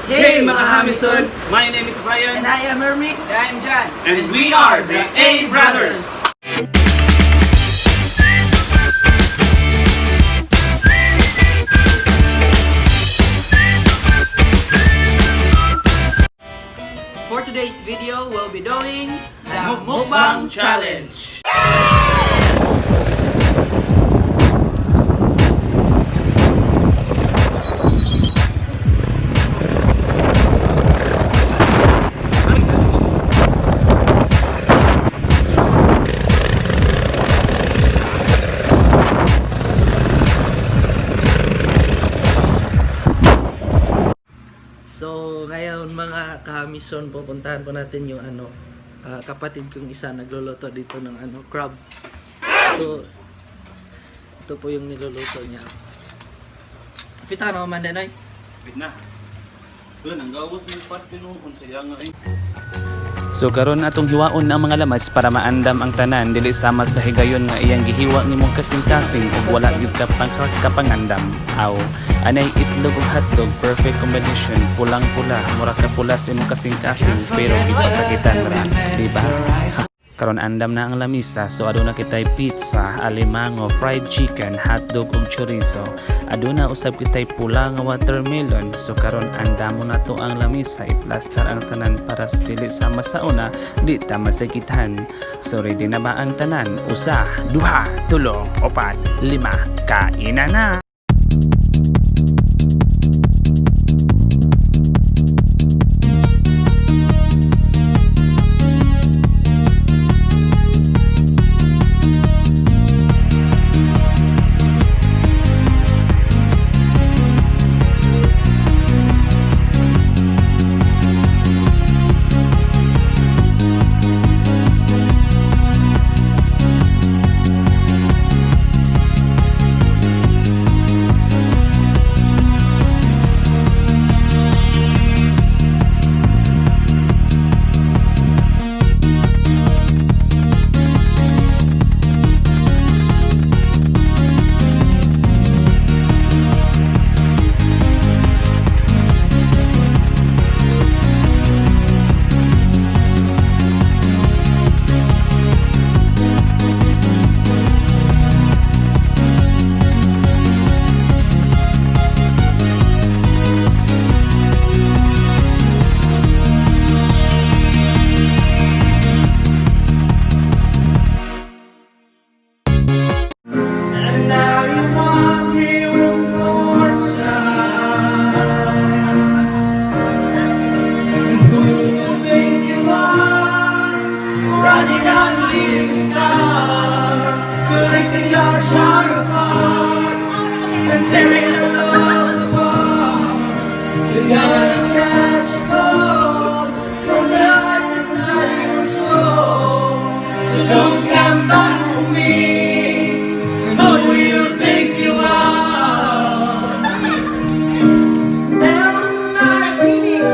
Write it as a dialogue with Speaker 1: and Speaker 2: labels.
Speaker 1: Hey mga Hamilton!
Speaker 2: My name is Brian.
Speaker 1: And I am Hermie.
Speaker 3: And I'm John.
Speaker 2: And we are the A Brothers.
Speaker 1: For today's video, we'll be doing
Speaker 3: The MUKBANG Challenge.
Speaker 1: So, ngayon mga kahamison, pupuntahan po natin yung kapatid kong isa nagluluto dito ng crab. So, ito po yung niluluto niya. Pita na man din ay.
Speaker 2: Wait na. Wala nang gawas mo pa sinuhon saya nga eh.
Speaker 4: So karon atong hiwaon ang mga lamas para maandam ang tanan dili sama sa higayon nga iyang gihiwa nimong kasing-kasing ug wala gyud ka kapangandam. Aw, anay itlog ug hotdog, perfect combination, pulang-pula, mura ka pula sa imong kasing-kasing pero gipasakitan ra, di ba? Karon andam na ang lamisa, so aduna kitay pizza, alimango, fried chicken, hotdog ug chorizo. Aduna usab kitay pula nga watermelon. So karon andam mo na to ang lamisa, i-plaster ang tanan para dili sama sa una, di ta masakitan. So ready na ba ang tanan? Usa, duha, tulo, opat, lima, kaina na.
Speaker 1: Tearing it all apart. You're gonna catch a cold from the ice inside your soul. So don't come back for me. Who you think you are? And I think you